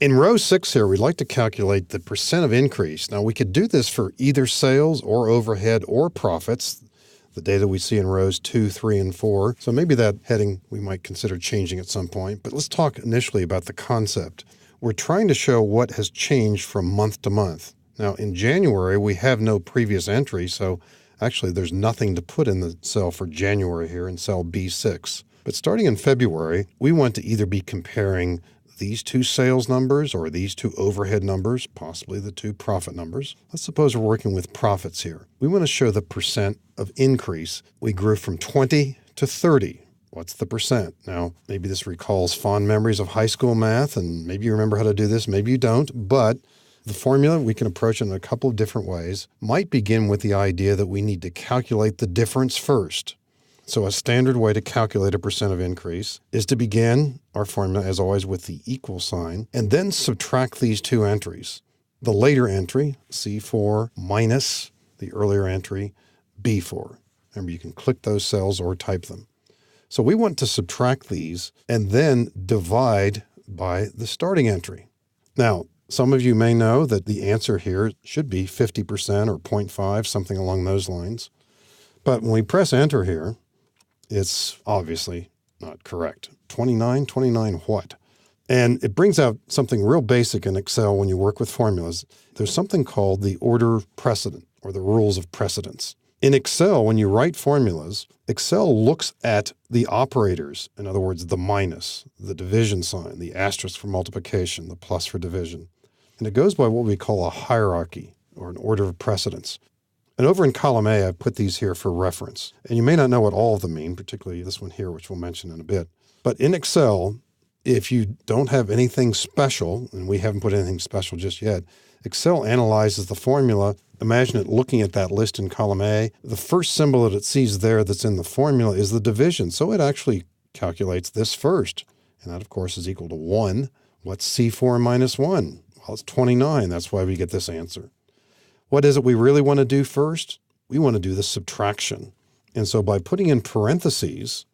In row 6 here, we'd like to calculate the percent of increase. Now, we could do this for either sales or overhead or profits, the data we see in rows 2, 3, and 4. So maybe that heading we might consider changing at some point. But let's talk initially about the concept. We're trying to show what has changed from month to month. Now, in January, we have no previous entry, so actually there's nothing to put in the cell for January here in cell B6. But starting in February, we want to either be comparing these two sales numbers or these two overhead numbers, possibly the two profit numbers. Let's suppose we're working with profits here. We want to show the percent of increase. We grew from 20 to 30. What's the percent? Now, maybe this recalls fond memories of high school math, and maybe you remember how to do this, maybe you don't, but the formula, we can approach it in a couple of different ways. Might begin with the idea that we need to calculate the difference first. So a standard way to calculate a percent of increase is to begin our formula, as always, with the equal sign, and then subtract these two entries. The later entry, C4, minus the earlier entry, B4. Remember, you can click those cells or type them. So we want to subtract these and then divide by the starting entry. Now, some of you may know that the answer here should be 50% or 0.5, something along those lines. But when we press enter here, it's obviously not correct. 29 what? And it brings out something real basic in Excel when you work with formulas. There's something called the order precedent or the rules of precedence. In Excel, when you write formulas, Excel looks at the operators, in other words, the minus, the division sign, the asterisk for multiplication, the plus for division. And it goes by what we call a hierarchy or an order of precedence. And over in column A, I've put these here for reference. And you may not know what all of them mean, particularly this one here, which we'll mention in a bit. But in Excel, if you don't have anything special, and we haven't put anything special just yet, Excel analyzes the formula. Imagine it looking at that list in column A. The first symbol that it sees there that's in the formula is the division. So it actually calculates this first. And that, of course, is equal to 1. What's C4 minus 1? Well, it's 29. That's why we get this answer. What is it we really want to do first? We want to do the subtraction. And so by putting in parentheses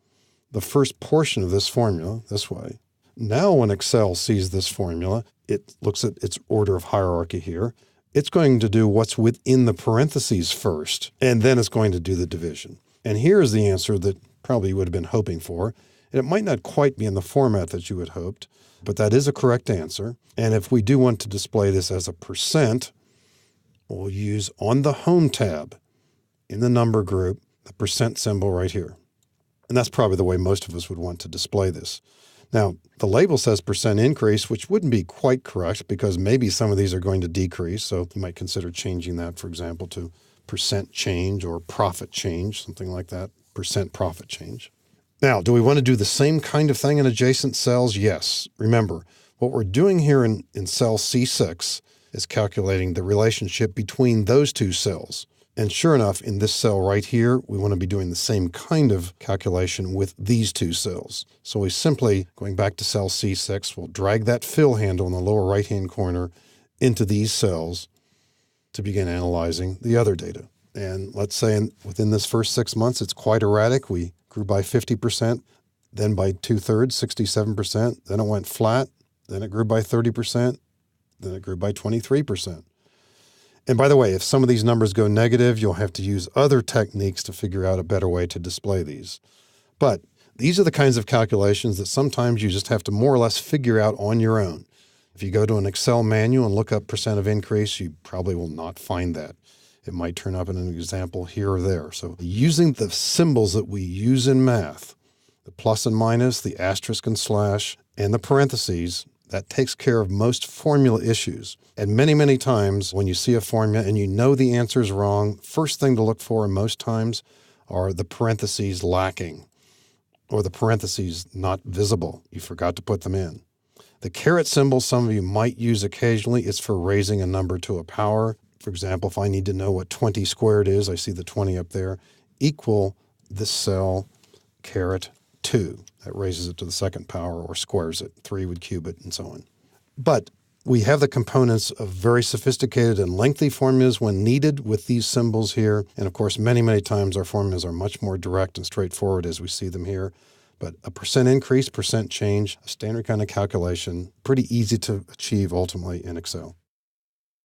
the first portion of this formula this way, now when Excel sees this formula, it looks at its order of hierarchy here. It's going to do what's within the parentheses first, and then it's going to do the division. And here's the answer that probably you would have been hoping for. And it might not quite be in the format that you had hoped, but that is a correct answer. And if we do want to display this as a percent, we'll use on the Home tab in the number group, the percent symbol right here. And that's probably the way most of us would want to display this. Now, the label says percent increase, which wouldn't be quite correct because maybe some of these are going to decrease. So you might consider changing that, for example, to percent change or profit change, something like that, percent profit change. Now, do we want to do the same kind of thing in adjacent cells? Yes. Remember, what we're doing here in cell C6 is calculating the relationship between those two cells. And sure enough, in this cell right here, we want to be doing the same kind of calculation with these two cells. So we simply, going back to cell C6, we'll drag that fill handle in the lower right-hand corner into these cells to begin analyzing the other data. And let's say within this first 6 months, it's quite erratic. We grew by 50%, then by 2/3, 67%. Then it went flat. Then it grew by 30%. Then it grew by 23%. And by the way, if some of these numbers go negative, you'll have to use other techniques to figure out a better way to display these. But these are the kinds of calculations that sometimes you just have to more or less figure out on your own. If you go to an Excel manual and look up percent of increase, you probably will not find that. It might turn up in an example here or there. So using the symbols that we use in math, the plus and minus, the asterisk and slash, and the parentheses, that takes care of most formula issues. And many, many times when you see a formula and you know the answer is wrong, first thing to look for most times are the parentheses lacking or the parentheses not visible. You forgot to put them in. The caret symbol some of you might use occasionally. It's for raising a number to a power. For example, if I need to know what 20 squared is, I see the 20 up there, equal this cell caret 2. That raises it to the second power or squares it. 3 would cube it and so on. But we have the components of very sophisticated and lengthy formulas when needed with these symbols here. And of course, many, many times our formulas are much more direct and straightforward as we see them here. But a percent increase, percent change, a standard kind of calculation, pretty easy to achieve ultimately in Excel.